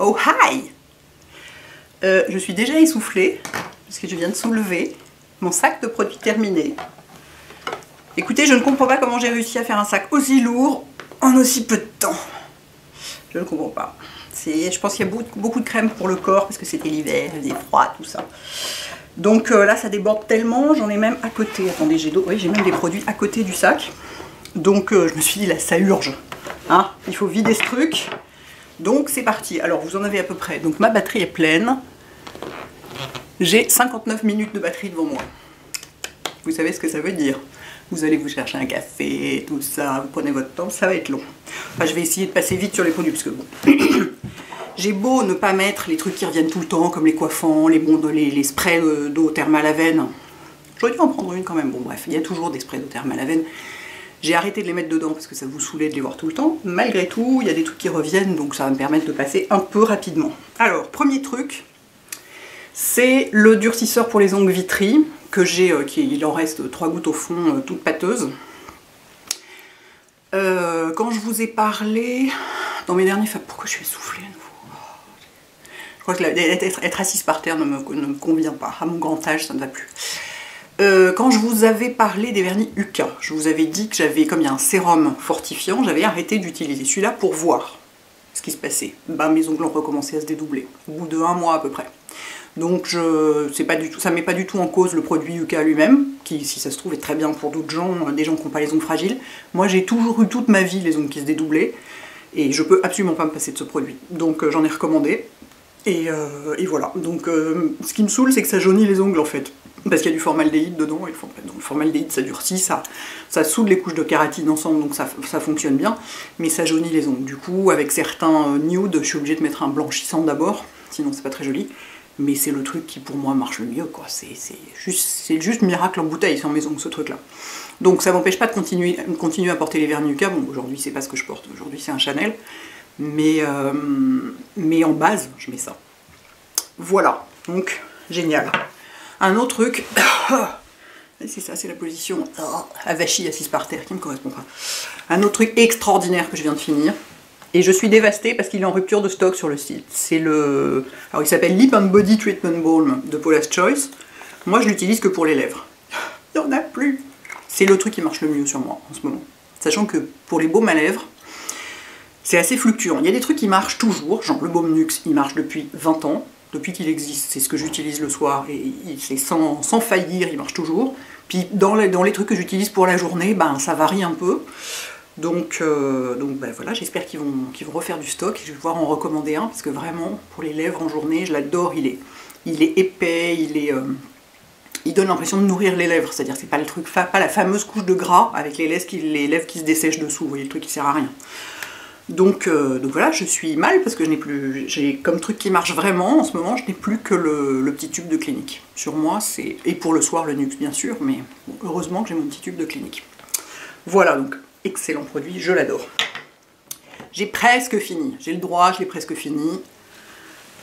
Oh hi! Je suis déjà essoufflée, parce que je viens de soulever mon sac de produits terminé. Écoutez, je ne comprends pas comment j'ai réussi à faire un sac aussi lourd en aussi peu de temps. Je ne comprends pas. Je pense qu'il y a beaucoup de crème pour le corps, parce que c'était l'hiver, il faisait froid, tout ça. Donc là, ça déborde tellement, j'en ai même à côté. Attendez, j'ai même des produits à côté du sac. Donc je me suis dit, là, ça urge. Hein, il faut vider ce truc. Donc c'est parti. Alors vous en avez à peu près. Donc ma batterie est pleine. J'ai 59 minutes de batterie devant moi. Vous savez ce que ça veut dire. Vous allez vous chercher un café, tout ça, vous prenez votre temps, ça va être long. Enfin, je vais essayer de passer vite sur les produits, parce que bon... J'ai beau ne pas mettre les trucs qui reviennent tout le temps, comme les coiffants, les sprays d'eau thermale à veine. J'aurais dû en prendre une quand même. Bon bref, il y a toujours des sprays d'eau thermale à veine. J'ai arrêté de les mettre dedans parce que ça vous saoulait de les voir tout le temps. Malgré tout, il y a des trucs qui reviennent, donc ça va me permettre de passer un peu rapidement. Alors, premier truc, c'est le durcisseur pour les ongles Vitry, que j'ai, il en reste 3 gouttes au fond, toutes pâteuses. Quand je vous ai parlé, dans mes derniers... Pourquoi je suis essoufflée à nouveau? Je crois que être assise par terre ne me convient pas. À mon grand âge, ça ne va plus. Quand je vous avais parlé des vernis Uka, je vous avais dit que j'avais, comme il y a un sérum fortifiant, j'avais arrêté d'utiliser celui-là pour voir ce qui se passait. Ben, mes ongles ont recommencé à se dédoubler, au bout de 1 mois à peu près. Donc ça ne met pas du tout en cause le produit Uka lui-même, qui, si ça se trouve, est très bien pour d'autres gens, des gens qui n'ont pas les ongles fragiles. Moi, j'ai toujours eu toute ma vie les ongles qui se dédoublaient, et je peux absolument pas me passer de ce produit. Donc j'en ai recommandé, et voilà. Donc ce qui me saoule, c'est que ça jaunit les ongles en fait. Parce qu'il y a du formaldéhyde dedans, et le formaldéhyde ça durcit, ça soude les couches de kératine ensemble, donc ça fonctionne bien, mais ça jaunit les ongles. Du coup, avec certains nudes, je suis obligée de mettre un blanchissant d'abord, sinon c'est pas très joli, mais c'est le truc qui pour moi marche le mieux, quoi. C'est juste miracle en bouteille sur mes ongles, ce truc-là. Donc ça m'empêche pas de continuer à porter les vernis Uka. Bon, aujourd'hui c'est pas ce que je porte, aujourd'hui c'est un Chanel, mais en base, je mets ça. Voilà, donc génial. Un autre truc, c'est ça, c'est la position avachie assise par terre qui me correspond pas. Un autre truc extraordinaire que je viens de finir, et je suis dévastée parce qu'il est en rupture de stock sur le site. C'est le... Alors il s'appelle Lip and Body Treatment Balm de Paula's Choice. Moi je l'utilise que pour les lèvres. Il n'y en a plus. C'est le truc qui marche le mieux sur moi en ce moment. Sachant que pour les baumes à lèvres, c'est assez fluctuant. Il y a des trucs qui marchent toujours, genre le baume Nux, il marche depuis 20 ans. Depuis qu'il existe, c'est ce que j'utilise le soir, et c'est sans faillir, il marche toujours. Puis dans les trucs que j'utilise pour la journée, ben, ça varie un peu. Donc ben, voilà, j'espère qu'ils vont refaire du stock, et je vais pouvoir en recommander un, parce que vraiment, pour les lèvres en journée, je l'adore, il est épais, il donne l'impression de nourrir les lèvres, c'est-à-dire c'est pas le truc, pas la fameuse couche de gras avec les lèvres qui se dessèchent dessous, vous voyez, le truc qui sert à rien. Donc voilà, je suis mal parce que je n'ai plus, j'ai comme truc qui marche vraiment en ce moment, je n'ai plus que le petit tube de Clinique. Sur moi, et pour le soir le Nux bien sûr, mais bon, heureusement que j'ai mon petit tube de Clinique. Voilà, donc excellent produit, je l'adore. J'ai presque fini, j'ai le droit, je l'ai presque fini.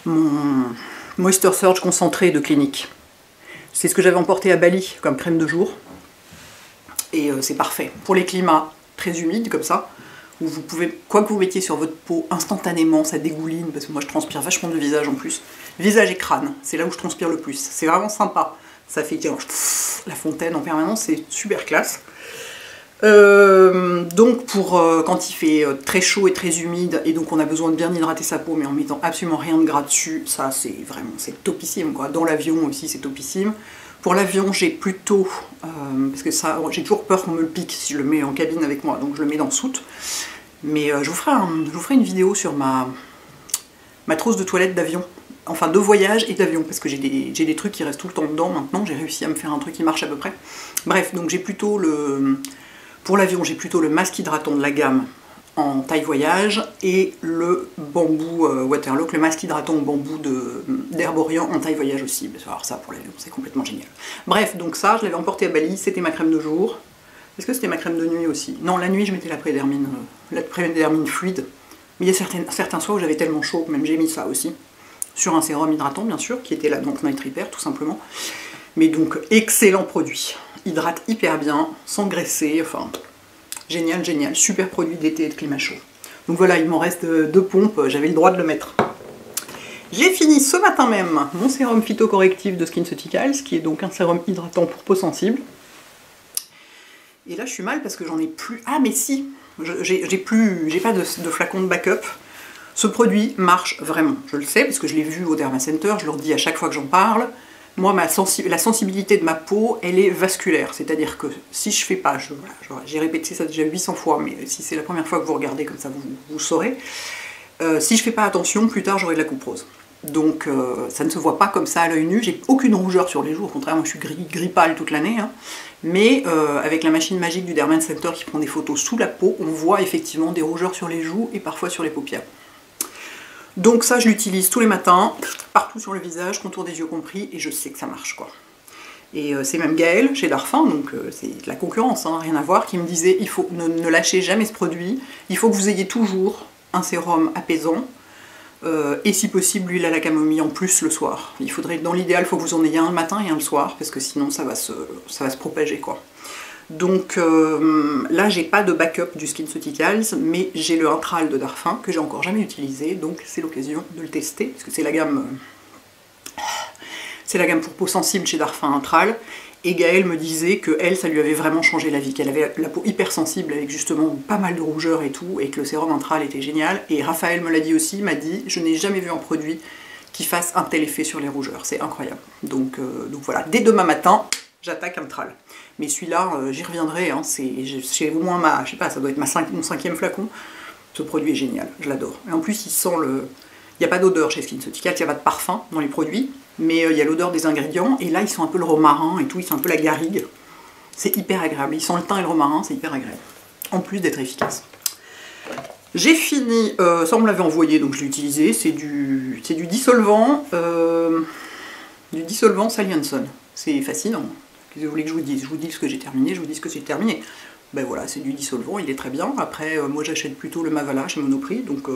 Mon Moisture Surge concentré de Clinique. C'est ce que j'avais emporté à Bali comme crème de jour. Et c'est parfait. Pour les climats très humides comme ça, où vous pouvez, quoi que vous mettiez sur votre peau, instantanément, ça dégouline, parce que moi je transpire vachement du visage en plus. Visage et crâne, c'est là où je transpire le plus. C'est vraiment sympa. Ça fait la fontaine en permanence, c'est super classe. Donc pour quand il fait très chaud et très humide, et donc on a besoin de bien hydrater sa peau, mais en mettant absolument rien de gras dessus, ça c'est vraiment, c'est topissime, quoi. Dans l'avion aussi c'est topissime. Pour l'avion, j'ai plutôt, parce que ça, j'ai toujours peur qu'on me le pique si je le mets en cabine avec moi, donc je le mets dans le soute. Mais je vous ferai une vidéo sur ma trousse de toilette d'avion, enfin de voyage et d'avion, parce que j'ai des trucs qui restent tout le temps dedans maintenant, j'ai réussi à me faire un truc qui marche à peu près. Bref, donc j'ai plutôt pour l'avion, j'ai plutôt le masque hydratant de la gamme en taille voyage et le bambou Waterlock, le masque hydratant au bambou d'Herborian en taille voyage aussi. Alors ça pour l'avion c'est complètement génial. Bref, donc ça je l'avais emporté à Bali, c'était ma crème de jour. Est-ce que c'était ma crème de nuit aussi? Non, la nuit je mettais la prédermine fluide. Mais il y a certains soirs où j'avais tellement chaud que même j'ai mis ça aussi. Sur un sérum hydratant bien sûr, qui était là donc Night Repair tout simplement. Mais donc excellent produit. Hydrate hyper bien, sans graisser, enfin... Génial, génial, super produit d'été et de climat chaud. Donc voilà, il m'en reste 2 pompes, j'avais le droit de le mettre. J'ai fini ce matin même mon sérum phytocorrectif de SkinCeuticals, qui est donc un sérum hydratant pour peau sensible. Et là je suis mal parce que j'en ai plus... Ah mais si, j'ai pas de flacon de backup. Ce produit marche vraiment, je le sais, parce que je l'ai vu au Derma Center, je leur dis à chaque fois que j'en parle. Moi, la sensibilité de ma peau, elle est vasculaire, c'est-à-dire que si je fais pas, j'ai répété ça déjà 800 fois, mais si c'est la première fois que vous regardez, comme ça vous saurez, si je fais pas attention, plus tard j'aurai de la coupe rose. Donc ça ne se voit pas comme ça à l'œil nu, j'ai aucune rougeur sur les joues, au contraire, moi je suis gris pâle toute l'année, hein. Mais avec la machine magique du Derma Center qui prend des photos sous la peau, on voit effectivement des rougeurs sur les joues et parfois sur les paupières. Donc ça, je l'utilise tous les matins, partout sur le visage, contour des yeux compris, et je sais que ça marche, quoi. Et c'est même Gaëlle, chez Darphin, donc c'est de la concurrence, hein, rien à voir, qui me disait, il faut ne lâchez jamais ce produit, il faut que vous ayez toujours un sérum apaisant, et si possible, l'huile à la camomille en plus le soir. Il faudrait, dans l'idéal, il faut que vous en ayez un le matin et un le soir, parce que sinon ça va se propager, quoi. Donc là, j'ai pas de backup du SkinCeuticals, mais j'ai le Intral de Darphin que j'ai encore jamais utilisé, donc c'est l'occasion de le tester, parce que c'est la gamme pour peau sensible chez Darphin Intral, et Gaëlle me disait que elle, ça lui avait vraiment changé la vie, qu'elle avait la peau hypersensible avec justement pas mal de rougeurs et tout, et que le sérum Intral était génial, et Raphaël me l'a dit aussi, m'a dit, je n'ai jamais vu un produit qui fasse un tel effet sur les rougeurs, c'est incroyable. Donc voilà, dès demain matin, j'attaque Intral. Mais celui-là, j'y reviendrai, hein, c'est au moins ma, je sais pas, ça doit être mon 5e flacon. Ce produit est génial, je l'adore. Et en plus, il sent le... Il n'y a pas d'odeur chez SkinCeuticals, il n'y a pas de parfum dans les produits, mais il y a l'odeur des ingrédients, et là, ils sont un peu le romarin et tout, ils sont un peu la garrigue. C'est hyper agréable, ils sentent le thym et le romarin, c'est hyper agréable. En plus d'être efficace. J'ai fini, ça on me l'avait envoyé, donc je l'ai utilisé, c'est du dissolvant, Sally Hansen. C'est fascinant. Qu'est-ce que vous voulez que je vous dise? Je vous dis ce que j'ai terminé, je vous dis ce que j'ai terminé. Ben voilà, c'est du dissolvant, il est très bien. Après, moi j'achète plutôt le Mavala chez Monoprix, donc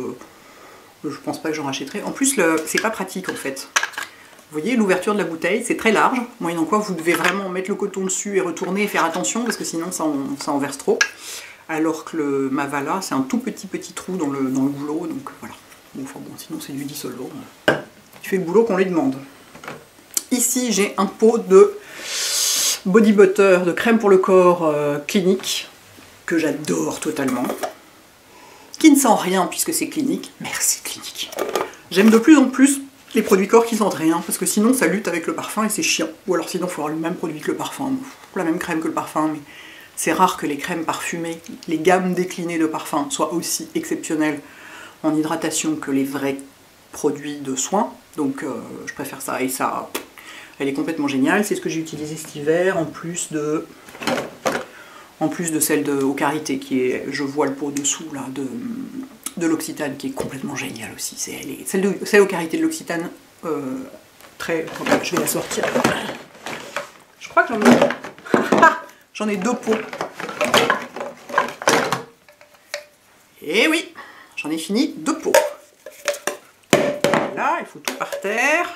je pense pas que j'en rachèterai. En plus, c'est pas pratique en fait. Vous voyez, l'ouverture de la bouteille, c'est très large, moyennant quoi vous devez vraiment mettre le coton dessus et retourner et faire attention, parce que sinon ça en verse trop. Alors que le Mavala, c'est un tout petit trou dans le goulot, donc voilà. Bon, enfin bon, sinon c'est du dissolvant. Il fait le boulot qu'on lui demande. Ici, j'ai un pot de body butter, de crème pour le corps Clinique, que j'adore totalement, qui ne sent rien puisque c'est Clinique. Merci Clinique. J'aime de plus en plus les produits corps qui sentent rien, parce que sinon ça lutte avec le parfum et c'est chiant. Ou alors sinon il faut avoir le même produit que le parfum, la même crème que le parfum, mais c'est rare que les crèmes parfumées, les gammes déclinées de parfums soient aussi exceptionnelles en hydratation que les vrais produits de soins, donc je préfère ça, et ça... Elle est complètement géniale, c'est ce que j'ai utilisé cet hiver, en plus de celle de Ocarité, qui est, je vois le pot dessous là, de l'Occitane, qui est complètement géniale aussi. Celle Ocarité de l'Occitane, très... Je vais la sortir. Je crois que j'en ai 2 pots. Et oui, j'en ai fini 2 pots. Là, il faut tout par terre.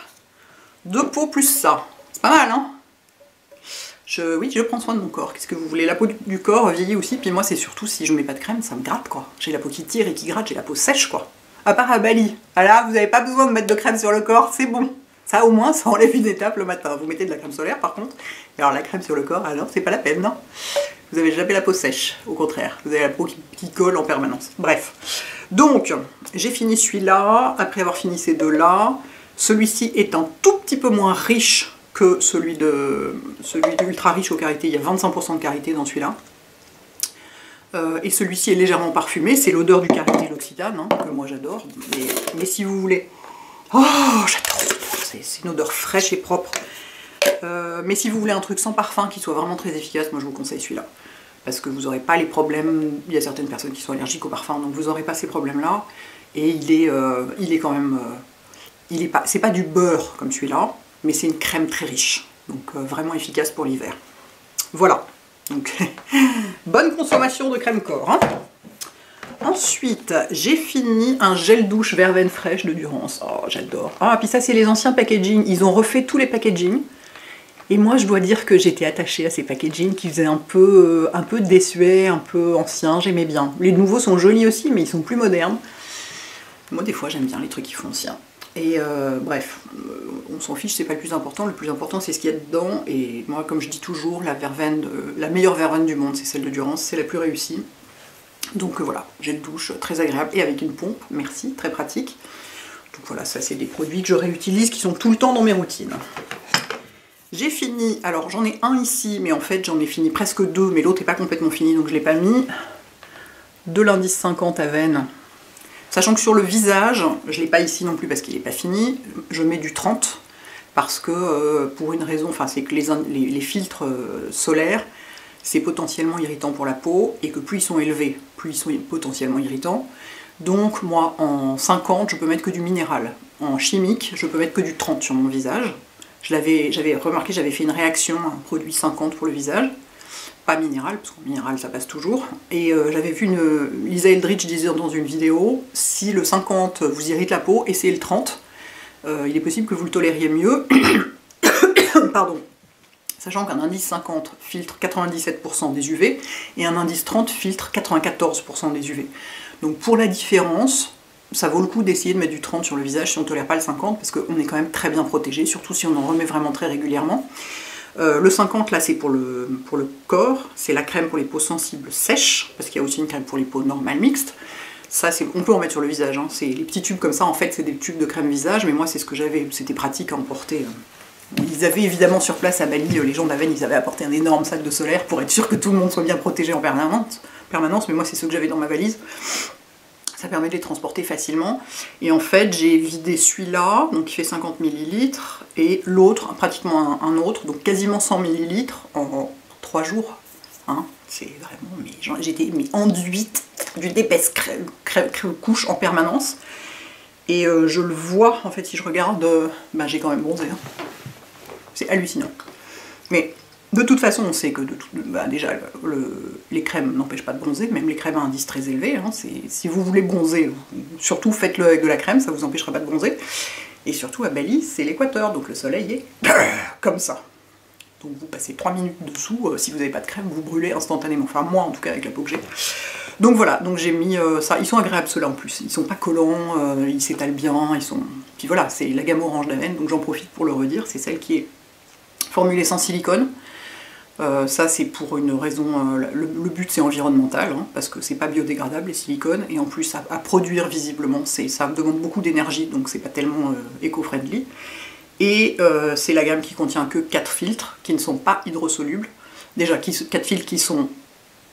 2 pots plus ça. C'est pas mal, hein? Oui, je prends soin de mon corps. Qu'est-ce que vous voulez? La peau du corps vieillit aussi. Puis moi, c'est surtout si je mets pas de crème, ça me gratte, quoi. J'ai la peau qui tire et qui gratte, j'ai la peau sèche, quoi. À part à Bali. Là, vous n'avez pas besoin de mettre de crème sur le corps, c'est bon. Ça, au moins, ça enlève une étape le matin. Vous mettez de la crème solaire, par contre. Et alors, la crème sur le corps, alors, c'est pas la peine, non? Vous avez jamais la peau sèche. Au contraire, vous avez la peau qui colle en permanence. Bref. Donc, j'ai fini celui-là. Après avoir fini ces deux-là, celui-ci est un tout petit peu moins riche que celui de Ultra Riche au Karité. Il y a 25% de karité dans celui-là. Et celui-ci est légèrement parfumé. C'est l'odeur du Karité de l'Occitane, hein, que moi j'adore. Mais si vous voulez... Oh, j'adore! C'est une odeur fraîche et propre. Mais si vous voulez un truc sans parfum qui soit vraiment très efficace, moi je vous conseille celui-là. Parce que vous n'aurez pas les problèmes... Il y a certaines personnes qui sont allergiques au parfum, donc vous n'aurez pas ces problèmes-là. Et il est quand même... c'est pas du beurre comme celui-là, mais c'est une crème très riche, donc vraiment efficace pour l'hiver. Voilà, donc bonne consommation de crème corps. Hein. Ensuite, j'ai fini un gel douche verveine fraîche de Durance. Oh, j'adore. Ah, puis ça, c'est les anciens packaging. Ils ont refait tous les packaging. Et moi, je dois dire que j'étais attachée à ces packaging qui faisaient un peu désuet, un peu ancien. J'aimais bien. Les nouveaux sont jolis aussi, mais ils sont plus modernes. Moi, des fois, j'aime bien les trucs qui font anciens. Et bref, on s'en fiche, c'est pas le plus important c'est ce qu'il y a dedans, et moi comme je dis toujours, la meilleure verveine du monde c'est celle de Durance, c'est la plus réussie. Donc voilà, gel douche très agréable, et avec une pompe, merci, très pratique. Donc voilà, ça c'est des produits que je réutilise, qui sont tout le temps dans mes routines. J'ai fini, alors j'en ai un ici, mais en fait j'en ai fini presque deux, mais l'autre n'est pas complètement fini, donc je ne l'ai pas mis. De l'indice 50 Aven. Sachant que sur le visage, je ne l'ai pas ici non plus parce qu'il n'est pas fini, je mets du 30 parce que pour une raison, enfin c'est que les filtres solaires, c'est potentiellement irritant pour la peau, et que plus ils sont élevés, plus ils sont potentiellement irritants. Donc moi en 50, je peux mettre que du minéral. En chimique, je peux mettre que du 30 sur mon visage. J'avais remarqué, j'avais fait une réaction à un produit 50 pour le visage. Pas minéral, parce qu'en minéral ça passe toujours. Et j'avais vu Lisa Eldridge disait dans une vidéo, si le 50 vous irrite la peau, essayez le 30. Il est possible que vous le tolériez mieux. Pardon. Sachant qu'un indice 50 filtre 97% des UV, et un indice 30 filtre 94% des UV. Donc pour la différence, ça vaut le coup d'essayer de mettre du 30 sur le visage si on ne tolère pas le 50, parce qu'on est quand même très bien protégé, surtout si on en remet vraiment très régulièrement. Le 50 là c'est pour le corps, c'est la crème pour les peaux sensibles sèches, parce qu'il y a aussi une crème pour les peaux normales mixtes. Ça, on peut en mettre sur le visage, hein. C'est les petits tubes comme ça, en fait c'est des tubes de crème visage, mais moi c'est ce que j'avais, c'était pratique à emporter. Ils avaient évidemment sur place à Bali, les gens d'Aven, ils avaient apporté un énorme sac de solaire pour être sûr que tout le monde soit bien protégé en permanence, mais moi c'est ce que j'avais dans ma valise. Ça permet de les transporter facilement. Et en fait, j'ai vidé celui-là, donc qui fait 50 ml, et l'autre, pratiquement un autre, donc quasiment 100 ml en 3 jours. Hein, c'est vraiment, j'étais enduite d'une épaisse couche en permanence. Et je le vois, en fait, si je regarde, ben, j'ai quand même bronzé. Hein. C'est hallucinant. Mais de toute façon, on sait que déjà, les crèmes n'empêchent pas de bronzer, même les crèmes à indice très élevé. Hein, si vous voulez bronzer, surtout faites-le avec de la crème, ça ne vous empêchera pas de bronzer. Et surtout à Bali, c'est l'équateur, donc le soleil est comme ça. Donc vous passez 3 minutes dessous, si vous n'avez pas de crème, vous brûlez instantanément. Enfin moi en tout cas avec la peau que j'ai. Donc voilà, donc j'ai mis ça. Ils sont agréables ceux-là en plus. Ils sont pas collants, ils s'étalent bien, ils sont... Puis voilà, c'est la gamme orange d'Aven, donc j'en profite pour le redire. C'est celle qui est formulée sans silicone. Ça c'est pour une raison, le but c'est environnemental, hein, parce que c'est pas biodégradable les silicones, et en plus à produire visiblement, ça demande beaucoup d'énergie, donc c'est pas tellement éco-friendly. Et c'est la gamme qui contient que 4 filtres qui ne sont pas hydrosolubles. Déjà 4 filtres qui sont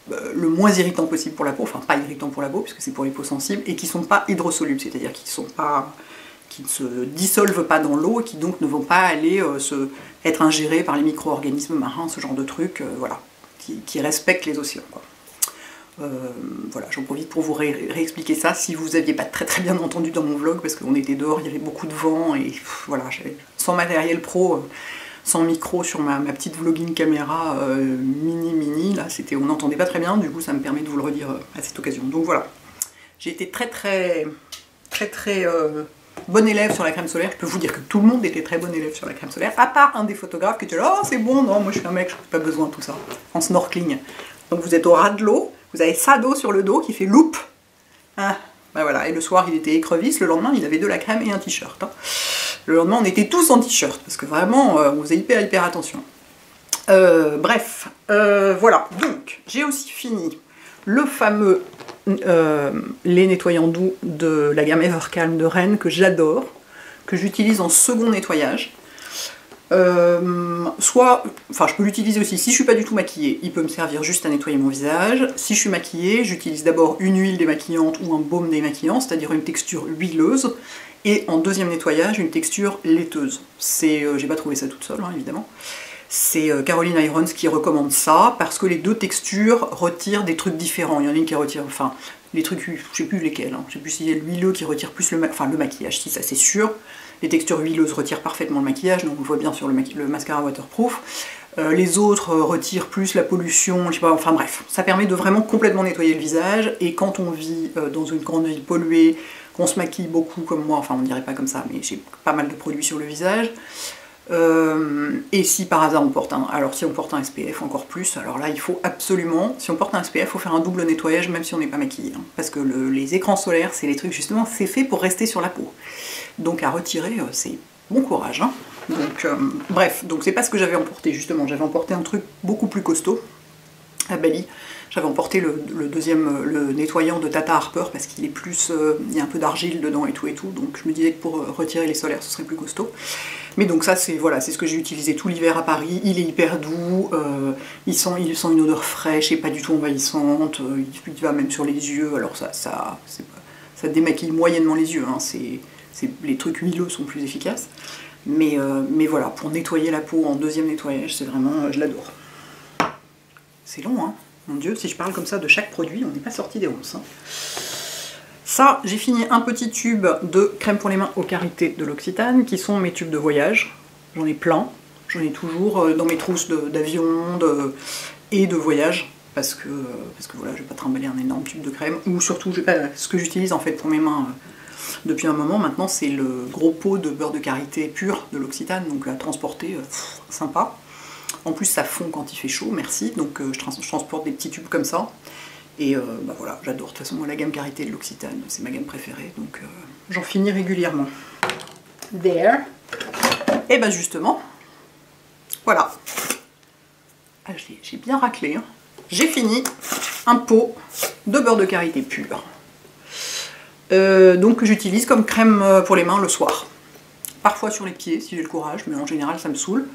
le moins irritants possible pour la peau, enfin pas irritants pour la peau puisque c'est pour les peaux sensibles, et qui sont pas hydrosolubles, c'est-à-dire qui ne se dissolvent pas dans l'eau et qui donc ne vont pas aller être ingérés par les micro-organismes marins, ce genre de trucs, voilà, qui respectent les océans, quoi. Voilà, j'en profite pour vous réexpliquer ça si vous n'aviez pas très bien entendu dans mon vlog, parce qu'on était dehors, il y avait beaucoup de vent, et voilà, j'avais sans matériel pro, sans micro sur ma petite vlogging caméra mini, là, on n'entendait pas très bien, du coup ça me permet de vous le redire à cette occasion. Donc voilà, j'ai été très bon élève sur la crème solaire. Je peux vous dire que tout le monde était très bon élève sur la crème solaire, à part un des photographes qui était là, oh c'est bon, non, moi je suis un mec, je n'ai pas besoin de tout ça, en snorkeling. Donc vous êtes au ras de l'eau, vous avez ça d'eau sur le dos qui fait loupe. Ah, ben voilà, et le soir il était écrevisse, le lendemain il avait de la crème et un t-shirt. Hein. Le lendemain on était tous en t-shirt, parce que vraiment on faisait hyper attention. Bref, voilà, donc j'ai aussi fini le fameux lait nettoyant doux de la gamme Evercalm de Rennes, que j'adore, que j'utilise en second nettoyage. Enfin je peux l'utiliser aussi, si je suis pas du tout maquillée, il peut me servir juste à nettoyer mon visage. Si je suis maquillée, j'utilise d'abord une huile démaquillante ou un baume démaquillant, c'est-à-dire une texture huileuse, et en deuxième nettoyage, une texture laiteuse. J'ai pas trouvé ça toute seule, hein, évidemment. C'est Caroline Irons qui recommande ça, parce que les deux textures retirent des trucs différents. Il y en a une qui retire, enfin, les trucs, je sais plus lesquels, hein. Je sais plus si c'est l'huileux qui retire plus le maquillage, si ça c'est sûr. Les textures huileuses retirent parfaitement le maquillage, donc on le voit bien sur le mascara waterproof. Les autres retirent plus la pollution, je sais pas, enfin bref. Ça permet de vraiment complètement nettoyer le visage, et quand on vit dans une grande ville polluée, qu'on se maquille beaucoup comme moi, enfin on dirait pas comme ça, mais j'ai pas mal de produits sur le visage, et si par hasard on porte si on porte un SPF encore plus, alors là il faut absolument, si on porte un SPF, il faut faire un double nettoyage même si on n'est pas maquillé, hein, parce que les écrans solaires, c'est les trucs justement, c'est fait pour rester sur la peau. Donc à retirer, c'est bon courage. Hein. Donc bref, donc c'est pas ce que j'avais emporté justement. J'avais emporté un truc beaucoup plus costaud à Bali. J'avais emporté le nettoyant de Tata Harper parce qu'il est plus, il y a un peu d'argile dedans et tout, donc je me disais que pour retirer les solaires ce serait plus costaud. Mais donc ça c'est voilà, c'est ce que j'ai utilisé tout l'hiver à Paris. Il est hyper doux, il sent une odeur fraîche et pas du tout envahissante. Il va même sur les yeux. Alors ça démaquille moyennement les yeux. Hein, les trucs huileux sont plus efficaces. Mais voilà, pour nettoyer la peau en deuxième nettoyage, c'est vraiment, je l'adore. C'est long, hein. Mon Dieu, si je parle comme ça de chaque produit, on n'est pas sorti des ronces. Hein. Ça, j'ai fini un petit tube de crème pour les mains aux Karité de l'Occitane, qui sont mes tubes de voyage. J'en ai plein. J'en ai toujours dans mes trousses d'avion et de voyage. Parce que voilà, je vais pas trimballer un énorme tube de crème. Ou surtout, ce que j'utilise en fait pour mes mains depuis un moment maintenant, c'est le gros pot de beurre de karité pur de l'Occitane. Donc à transporter, sympa. En plus ça fond quand il fait chaud, merci, donc je transporte des petits tubes comme ça. Et bah voilà, j'adore, de toute façon moi la gamme Karité de l'Occitane, c'est ma gamme préférée, donc j'en finis régulièrement. There. Et bah justement, voilà. Ah, j'ai bien raclé, hein. J'ai fini un pot de beurre de karité pur. Donc que j'utilise comme crème pour les mains le soir. Parfois sur les pieds si j'ai le courage, mais en général ça me saoule.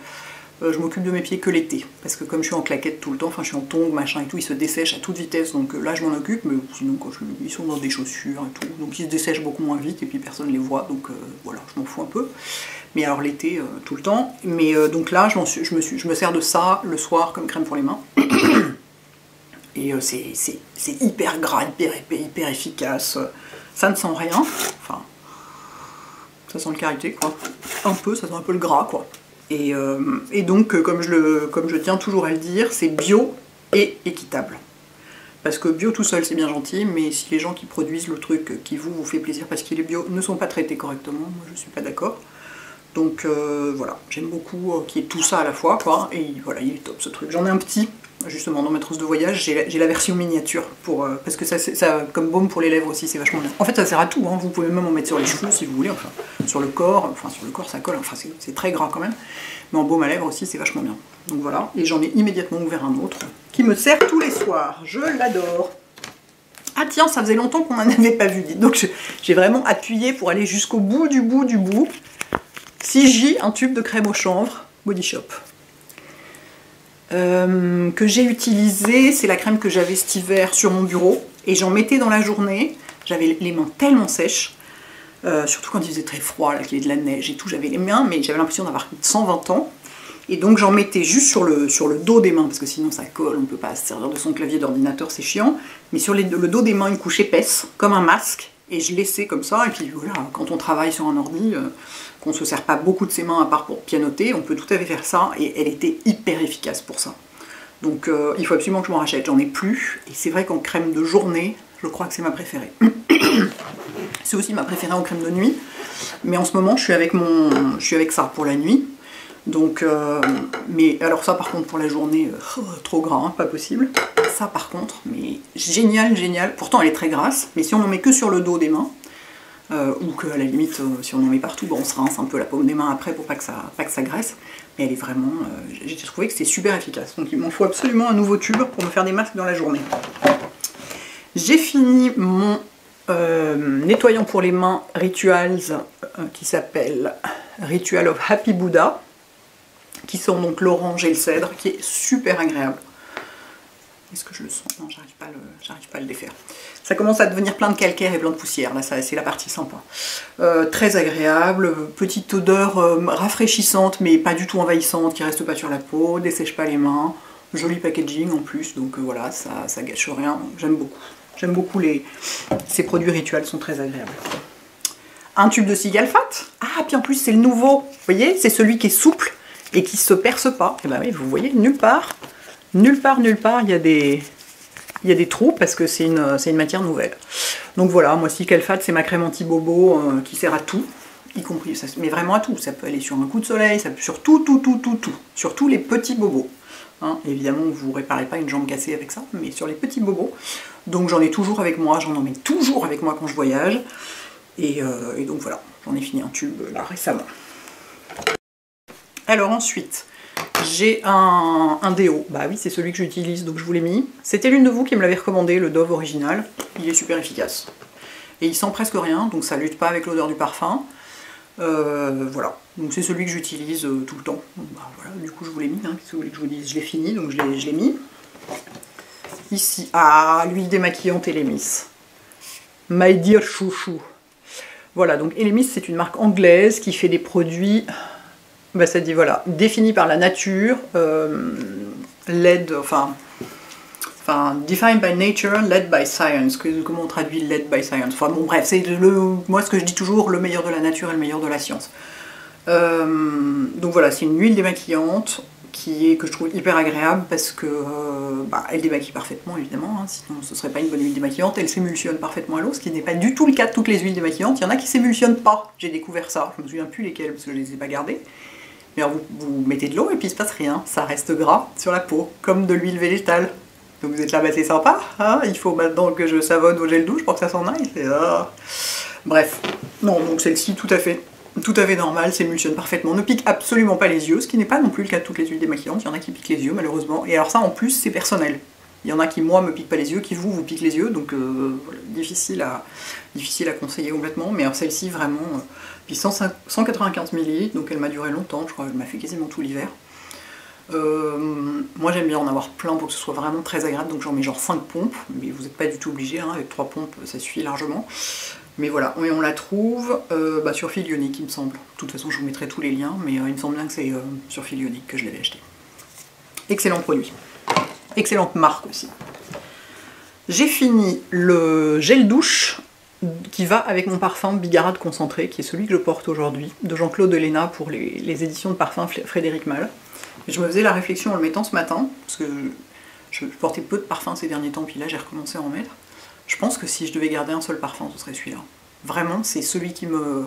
Je m'occupe de mes pieds que l'été, parce que comme je suis en claquette tout le temps, enfin je suis en tongs, machin et tout, ils se dessèchent à toute vitesse, donc là je m'en occupe, mais sinon quand ils sont dans des chaussures et tout, donc ils se dessèchent beaucoup moins vite et puis personne les voit, donc voilà, je m'en fous un peu. Mais alors l'été, tout le temps, mais donc là je me sers de ça le soir comme crème pour les mains. Et c'est hyper gras, hyper épais, hyper efficace, ça ne sent rien, enfin ça sent le karité quoi, un peu, ça sent un peu le gras quoi. Et donc, comme je tiens toujours à le dire, c'est bio et équitable. Parce que bio tout seul c'est bien gentil, mais si les gens qui produisent le truc qui vous fait plaisir parce qu'il est bio ne sont pas traités correctement, moi je suis pas d'accord. Donc voilà, j'aime beaucoup qu'il y ait tout ça à la fois, quoi. Et voilà, il est top ce truc. J'en ai un petit, justement, dans ma trousse de voyage, j'ai la version miniature, parce que ça comme baume pour les lèvres aussi, c'est vachement bien. En fait ça sert à tout, hein. Vous pouvez même en mettre sur les cheveux si vous voulez, enfin sur le corps ça colle, enfin c'est très gras quand même. Mais en baume à lèvres aussi c'est vachement bien. Donc voilà, et j'en ai immédiatement ouvert un autre, qui me sert tous les soirs, je l'adore. Ah tiens, ça faisait longtemps qu'on n'en avait pas vu, dites. Donc j'ai vraiment appuyé pour aller jusqu'au bout du bout du bout. CJ, un tube de crème au chanvre, Body Shop. Que j'ai utilisé, c'est la crème que j'avais cet hiver sur mon bureau, et j'en mettais dans la journée, j'avais les mains tellement sèches, surtout quand il faisait très froid, là, qu'il y avait de la neige et tout, j'avais les mains, mais j'avais l'impression d'avoir 120 ans, et donc j'en mettais juste sur le dos des mains, parce que sinon ça colle, on ne peut pas se servir de son clavier d'ordinateur, c'est chiant, mais sur le dos des mains, une couche épaisse, comme un masque, et je laissais comme ça, et puis voilà, quand on travaille sur un ordi, qu'on ne se sert pas beaucoup de ses mains à part pour pianoter, on peut tout à fait faire ça, et elle était hyper efficace pour ça. Donc il faut absolument que je m'en rachète, j'en ai plus, et c'est vrai qu'en crème de journée, je crois que c'est ma préférée. C'est aussi ma préférée en crème de nuit, mais en ce moment je suis avec ça pour la nuit. Donc, mais alors ça par contre pour la journée, trop gras, hein, pas possible. Ça par contre, mais génial, génial. Pourtant elle est très grasse, mais si on en met que sur le dos des mains, ou que à la limite si on en met partout, bon, on se rince un peu la paume des mains après pour pas que ça graisse. Mais elle est vraiment, j'ai trouvé que c'était super efficace. Donc il m'en faut absolument un nouveau tube pour me faire des masques dans la journée. J'ai fini mon nettoyant pour les mains Rituals qui s'appelle Ritual of Happy Buddha, qui sont donc l'orange et le cèdre, qui est super agréable. Est-ce que je le sens? Non, j'arrive pas à le défaire. Ça commence à devenir plein de calcaire et plein de poussière, là c'est la partie sympa. Très agréable, petite odeur rafraîchissante mais pas du tout envahissante, qui reste pas sur la peau, dessèche pas les mains, joli packaging en plus, donc voilà, ça gâche rien, j'aime beaucoup. J'aime beaucoup ces produits rituels, sont très agréables. Un tube de Cigalfate, ah puis en plus c'est le nouveau, vous voyez, c'est celui qui est souple et qui se perce pas, et ben oui, vous voyez, nulle part, il y a des trous parce que c'est une matière nouvelle. Donc voilà, moi Cigalfate c'est ma crème anti-bobo qui sert à tout, y compris, mais vraiment à tout, ça peut aller sur un coup de soleil, ça peut sur tout, sur tous les petits bobos. Hein, évidemment vous ne réparez pas une jambe cassée avec ça, mais sur les petits bobos. Donc j'en ai toujours avec moi, j'en emmène toujours avec moi quand je voyage, et donc voilà. J'en ai fini un tube là récemment. Alors ensuite, j'ai un déo. Bah oui, c'est celui que j'utilise, donc je vous l'ai mis. C'était l'une de vous qui me l'avait recommandé, le Dove original. Il est super efficace. Et il sent presque rien, donc ça lutte pas avec l'odeur du parfum. Voilà, donc c'est celui que j'utilise tout le temps. Donc, bah, voilà, du coup je vous l'ai mis, hein. Qu'est-ce que vous voulez que je vous dise? Je l'ai fini, donc je l'ai mis. Ici, l'huile démaquillante Elemis. My dear chouchou. Voilà, donc Elemis, c'est une marque anglaise qui fait des produits, bah, ça dit voilà, définis par la nature, led, defined by nature, led by science. Comment on traduit led by science? Enfin bon, bref, c'est moi ce que je dis toujours, le meilleur de la nature et le meilleur de la science. Donc voilà, c'est une huile démaquillante que je trouve hyper agréable parce que elle démaquille parfaitement évidemment, hein, sinon ce serait pas une bonne huile démaquillante. Elle s'émulsionne parfaitement à l'eau, ce qui n'est pas du tout le cas de toutes les huiles démaquillantes. Il y en a qui s'émulsionnent pas, j'ai découvert ça, je me souviens plus lesquelles parce que je les ai pas gardées. Mais alors vous mettez de l'eau et puis il se passe rien, ça reste gras sur la peau, comme de l'huile végétale. Donc vous êtes là, bah c'est sympa, hein, il faut maintenant que je savonne au gel douche pour que ça s'en aille. Bref, non, donc celle-ci tout à fait normal, s'émulsionne parfaitement, ne pique absolument pas les yeux, ce qui n'est pas non plus le cas de toutes les huiles démaquillantes. Il y en a qui piquent les yeux malheureusement, et alors ça en plus c'est personnel. Il y en a qui moi me piquent pas les yeux, qui vous piquent les yeux, donc voilà, difficile à conseiller complètement, mais alors celle-ci vraiment, puis 195 ml, donc elle m'a duré longtemps, je crois qu'elle m'a fait quasiment tout l'hiver. Moi j'aime bien en avoir plein pour que ce soit vraiment très agréable, donc j'en mets genre 5 pompes, mais vous n'êtes pas du tout obligé, hein, avec 3 pompes ça suffit largement. Mais voilà, et on la trouve sur Filionic il me semble. De toute façon je vous mettrai tous les liens, mais il me semble bien que c'est sur Filionic que je l'avais acheté. Excellent produit. Excellente marque aussi. J'ai fini le gel douche qui va avec mon parfum Bigarade concentré, qui est celui que je porte aujourd'hui, de Jean-Claude Léna pour les éditions de parfum Frédéric Malle. Je me faisais la réflexion en le mettant ce matin, parce que je portais peu de parfums ces derniers temps, puis là j'ai recommencé à en mettre. Je pense que si je devais garder un seul parfum, ce serait celui-là. Vraiment, c'est celui qui me...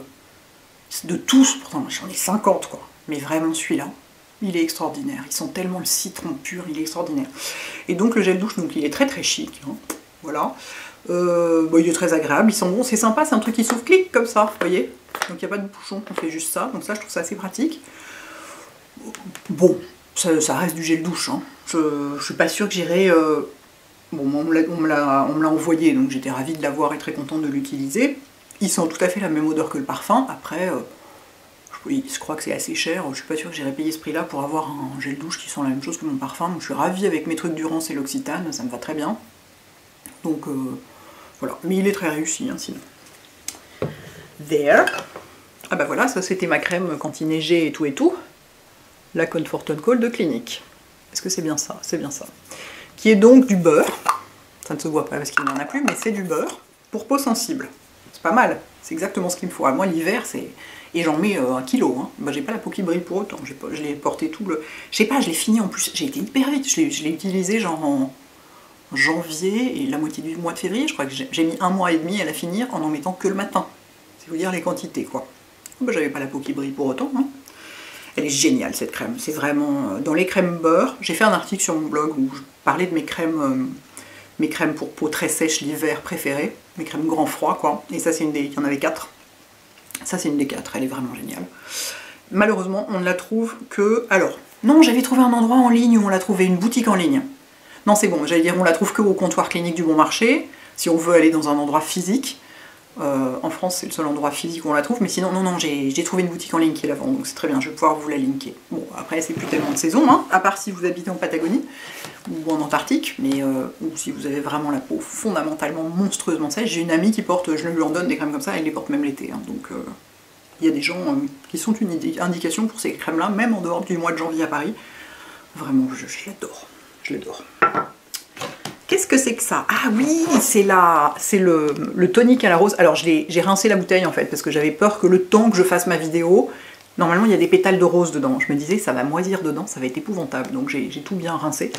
De tous, pourtant j'en ai 50 quoi, mais vraiment celui-là, il est extraordinaire. Ils sont tellement le citron pur, il est extraordinaire. Et donc le gel douche, donc il est très très chic, hein. Voilà. Il est très agréable, il sent bon, c'est sympa, c'est un truc qui s'ouvre clic comme ça, vous voyez. Donc il n'y a pas de bouchon, on fait juste ça, donc ça je trouve ça assez pratique. Bon, ça reste du gel douche, hein. Je suis pas sûre que j'irai... Bon, on me l'a envoyé, donc j'étais ravie de l'avoir et très contente de l'utiliser. Ils sont tout à fait la même odeur que le parfum. Après, je crois que c'est assez cher. Je suis pas sûre que j'irai payer ce prix-là pour avoir un gel douche qui sent la même chose que mon parfum. Donc je suis ravie avec mes trucs Durance et l'Occitane, ça me va très bien. Donc voilà, mais il est très réussi, hein, sinon. There. Ah bah voilà, ça c'était ma crème quand il neigeait et tout. La Comfort & Call de Clinique. Est-ce que c'est bien ça? C'est bien ça. Qui est donc du beurre. Ça ne se voit pas parce qu'il n'y en a plus, mais c'est du beurre pour peau sensible. C'est pas mal, c'est exactement ce qu'il me faut. Moi l'hiver, c'est... Et j'en mets 1 kilo. Hein. Bah, j'ai pas la peau qui brille pour autant. Je l'ai porté tout le... Je sais pas, je l'ai fini en plus. J'ai été hyper vite. Je l'ai utilisé genre en janvier et la moitié du mois de février. Je crois que j'ai mis 1 mois et demi à la finir en mettant que le matin. C'est vous dire les quantités, quoi. Bah, j'avais pas la peau qui brille pour autant. Hein. Elle est géniale cette crème. C'est vraiment... Dans les crèmes beurre, j'ai fait un article sur mon blog où je parlais de mes crèmes pour peau très sèche l'hiver préférées. Mes crèmes grand froid, quoi. Et ça, c'est une des... Il y en avait 4. Ça, c'est une des 4, elle est vraiment géniale. Malheureusement, on ne la trouve que... Alors, non, j'avais trouvé un endroit en ligne où on l'a trouvée, une boutique en ligne. Non, c'est bon, j'allais dire, on la trouve que au comptoir Clinique du Bon Marché, si on veut aller dans un endroit physique. En France, c'est le seul endroit physique où on la trouve, mais sinon, non, j'ai trouvé une boutique en ligne qui la vend, donc c'est très bien, je vais pouvoir vous la linker. Bon, après, c'est plus tellement de saison, hein, à part si vous habitez en Patagonie, ou en Antarctique, mais ou si vous avez vraiment la peau fondamentalement monstrueusement sèche. J'ai une amie qui porte, je lui en donne des crèmes comme ça, elle les porte même l'été, hein, donc il y a des gens qui sont une indication pour ces crèmes-là, même en dehors du mois de janvier à Paris. Vraiment, je l'adore, je l'adore. Qu'est-ce que c'est que ça? Ah oui, c'est le tonique à la rose. Alors j'ai rincé la bouteille en fait, parce que j'avais peur que le temps que je fasse ma vidéo, normalement il y a des pétales de rose dedans. Je me disais ça va moisir dedans, ça va être épouvantable, donc j'ai tout bien rincé.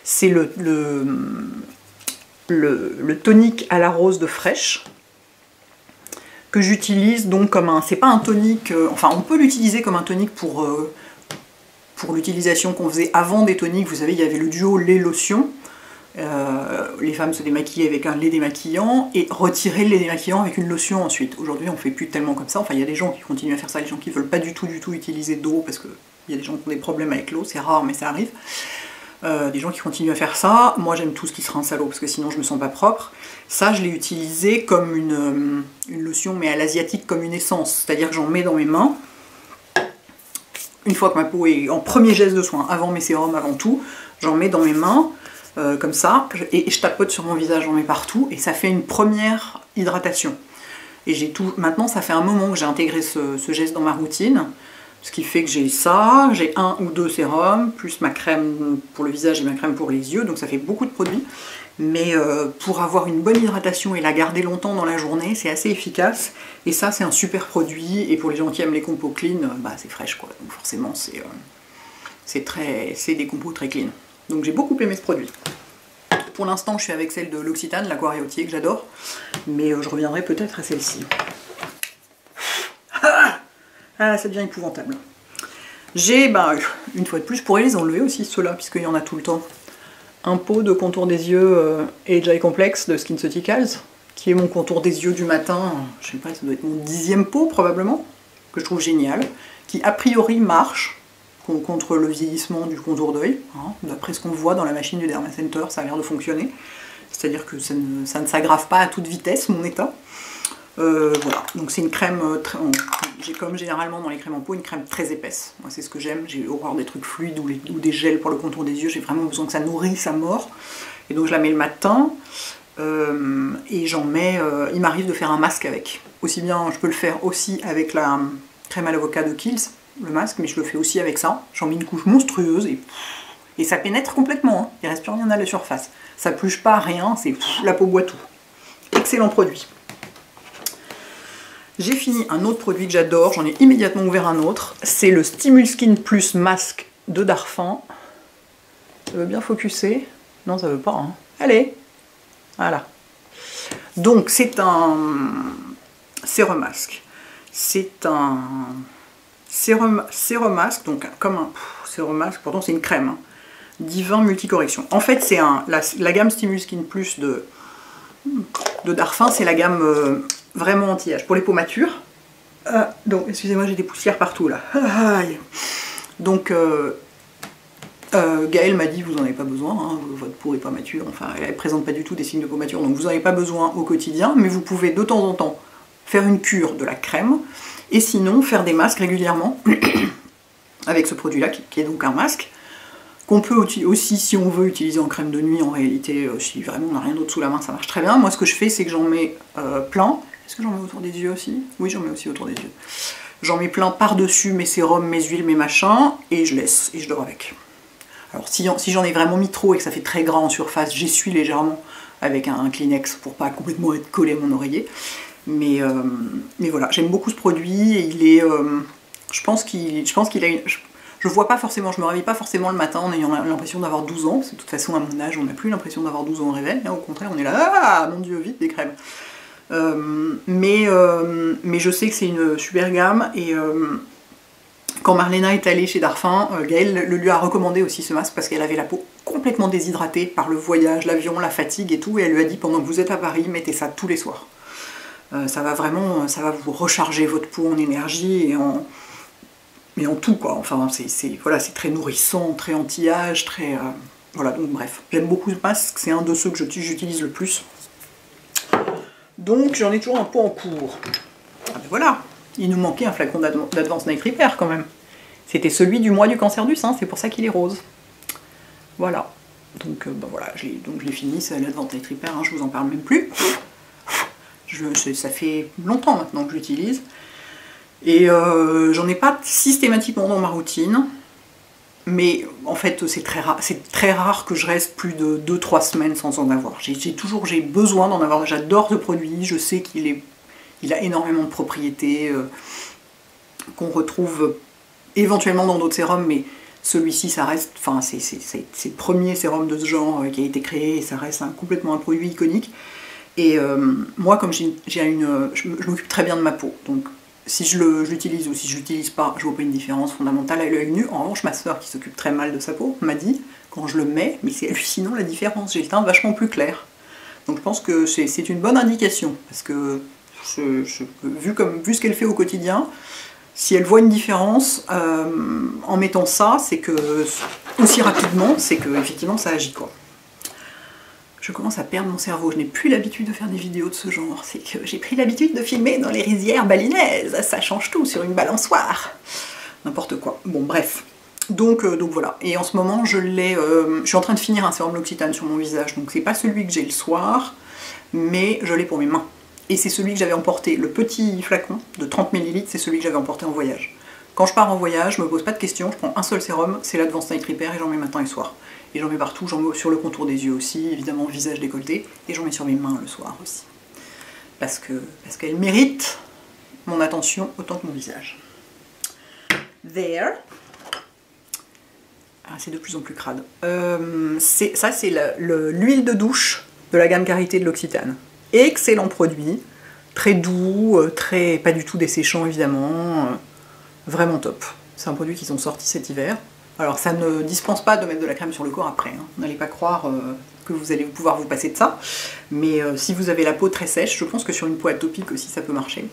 C'est le tonique à la rose de Fresh, que j'utilise donc comme un... C'est pas un tonique... enfin, on peut l'utiliser comme un tonique pour l'utilisation qu'on faisait avant des toniques. Vous savez, il y avait le duo lait-lotion. Les femmes se démaquillent avec un lait démaquillant et retirer le lait démaquillant avec une lotion ensuite. Aujourd'hui, on fait plus tellement comme ça. Enfin, il y a des gens qui continuent à faire ça, les gens qui veulent pas du tout utiliser d'eau parce qu'il y a des gens qui ont des problèmes avec l'eau, c'est rare mais ça arrive. Des gens qui continuent à faire ça. Moi, j'aime tout ce qui se rince à l'eau parce que sinon je me sens pas propre. Ça, je l'ai utilisé comme une lotion, mais à l'asiatique, comme une essence. C'est-à-dire que j'en mets dans mes mains. Une fois que ma peau est en premier geste de soin, avant mes sérums, avant tout, j'en mets dans mes mains. Comme ça, et je tapote sur mon visage, j'en mets partout, et ça fait une première hydratation. Et j'ai tout. Maintenant, ça fait un moment que j'ai intégré ce geste dans ma routine, ce qui fait que j'ai ça, j'ai 1 ou 2 sérums, plus ma crème pour le visage et ma crème pour les yeux, donc ça fait beaucoup de produits. Mais pour avoir une bonne hydratation et la garder longtemps dans la journée, c'est assez efficace. Et ça, c'est un super produit, et pour les gens qui aiment les compos clean, bah, c'est fraîche quoi, donc forcément c'est des compos très clean. Donc j'ai beaucoup aimé ce produit. Pour l'instant, je suis avec celle de l'Occitane, l'Aquariotier, que j'adore. Mais je reviendrai peut-être à celle-ci. Ah, ça devient épouvantable. J'ai, une fois de plus, je pourrais les enlever aussi, ceux-là, puisqu'il y en a tout le temps. Un pot de contour des yeux Age Eye Complex de SkinCeuticals, qui est mon contour des yeux du matin. Je sais pas, ça doit être mon 10e pot, probablement, que je trouve génial. Qui, a priori, marche contre le vieillissement du contour d'œil. Hein. D'après ce qu'on voit dans la machine du Derma Center, ça a l'air de fonctionner. C'est-à-dire que ça ne s'aggrave pas à toute vitesse, mon état. Voilà, donc c'est une crème, j'ai comme généralement dans les crèmes en peau, une crème très épaisse. Moi c'est ce que j'aime, j'ai horreur des trucs fluides ou des gels pour le contour des yeux, j'ai vraiment besoin que ça nourrisse à mort. Et donc je la mets le matin, et j'en mets, il m'arrive de faire un masque avec. Aussi bien, je peux le faire aussi avec la crème à l'avocat de Kiehl's, le masque, mais je le fais aussi avec ça. J'en mets une couche monstrueuse et ça pénètre complètement, hein. Il reste plus rien à la surface. Ça pluche pas, rien, c'est la peau boit tout. Excellent produit. J'ai fini un autre produit que j'adore, j'en ai immédiatement ouvert un autre. C'est le Stimulskin Plus Masque de Darphin. Ça veut bien focuser? Non, ça veut pas, hein. Allez, voilà. Donc c'est un sérum masque. C'est un sérum masque, donc comme un sérum masque, pourtant c'est une crème, hein. Divin Multicorrection. En fait, c'est la gamme Stimulskin Plus de Darphin, c'est la gamme vraiment anti-âge. Pour les peaux matures, donc, excusez-moi, j'ai des poussières partout là. Donc, Gaëlle m'a dit, vous n'en avez pas besoin, hein, votre peau n'est pas mature, enfin, elle ne présente pas du tout des signes de peau mature, donc vous n'en avez pas besoin au quotidien, mais vous pouvez de temps en temps faire une cure de la crème, et sinon faire des masques régulièrement, avec ce produit-là, qui est donc un masque, qu'on peut aussi, si on veut, utiliser en crème de nuit, en réalité, si vraiment on n'a rien d'autre sous la main, ça marche très bien. Moi, ce que je fais, c'est que j'en mets plein. Est-ce que j'en mets autour des yeux aussi? Oui, j'en mets aussi autour des yeux. J'en mets plein par-dessus mes sérums, mes huiles, mes machins, et je laisse, et je dors avec. Alors, si j'en ai vraiment mis trop et que ça fait très gras en surface, j'essuie légèrement avec un Kleenex pour pas complètement être collé à mon oreiller. Mais voilà, j'aime beaucoup ce produit, et il est... je pense qu'il a une... Je vois pas forcément, je me réveille pas forcément le matin en ayant l'impression d'avoir 12 ans, parce que de toute façon à mon âge on n'a plus l'impression d'avoir 12 ans au réveil, hein, au contraire on est là, ah mon dieu, vite des crèmes. Mais je sais que c'est une super gamme, et quand Marlena est allée chez Darphin, Gaëlle le lui a recommandé aussi ce masque, parce qu'elle avait la peau complètement déshydratée par le voyage, l'avion, la fatigue et tout, et elle lui a dit pendant que vous êtes à Paris, mettez ça tous les soirs. Ça va vous recharger votre peau en énergie et en tout quoi, enfin c'est très nourrissant, très anti-âge, très... voilà, donc bref, j'aime beaucoup ce masque, c'est un de ceux que j'utilise le plus. Donc j'en ai toujours un pot en cours. Ah ben voilà, il nous manquait un flacon d'Advanced Night Repair quand même. C'était celui du mois du cancer du sein, c'est pour ça qu'il est rose. Voilà, donc voilà, je l'ai fini, c'est l'Advanced Night Repair, hein, je vous en parle même plus. Ça fait longtemps maintenant que j'utilise. Et j'en ai pas systématiquement dans ma routine, mais en fait c'est très rare que je reste plus de 2-3 semaines sans en avoir. J'ai besoin d'en avoir, j'adore ce produit, je sais il a énormément de propriétés qu'on retrouve éventuellement dans d'autres sérums, mais celui-ci ça reste, enfin c'est le premier sérum de ce genre qui a été créé, et ça reste complètement un produit iconique. Et moi comme je m'occupe très bien de ma peau, donc si je l'utilise ou si je l'utilise pas, je vois pas une différence fondamentale à l'œil nu. En revanche, ma soeur, qui s'occupe très mal de sa peau, m'a dit, quand je le mets, mais c'est hallucinant la différence, j'ai le teint vachement plus clair. Donc je pense que c'est une bonne indication, parce que vu ce qu'elle fait au quotidien, si elle voit une différence en mettant ça, c'est que, aussi rapidement, c'est que effectivement ça agit quoi. Je commence à perdre mon cerveau, je n'ai plus l'habitude de faire des vidéos de ce genre, c'est que j'ai pris l'habitude de filmer dans les rizières balinaises, ça change tout sur une balançoire. N'importe quoi. Bon bref. Donc voilà, et en ce moment je suis en train de finir un sérum L'Occitane sur mon visage, donc c'est pas celui que j'ai le soir, mais je l'ai pour mes mains. Et c'est celui que j'avais emporté, le petit flacon de 30 ml, c'est celui que j'avais emporté en voyage. Quand je pars en voyage, je me pose pas de questions, je prends un seul sérum, c'est l'Advanced Night Repair, et j'en mets matin et soir. Et j'en mets partout, j'en mets sur le contour des yeux aussi, évidemment visage décolleté, et j'en mets sur mes mains le soir aussi. Parce qu'elle mérite mon attention autant que mon visage. There. Ah, c'est de plus en plus crade. Ça, c'est l'huile de douche de la gamme Karité de L'Occitane. Excellent produit, très doux, pas du tout desséchant évidemment, vraiment top. C'est un produit qu'ils ont sorti cet hiver. Alors ça ne dispense pas de mettre de la crème sur le corps après, hein. N'allez pas croire que vous allez pouvoir vous passer de ça, mais si vous avez la peau très sèche, je pense que sur une peau atopique aussi ça peut marcher.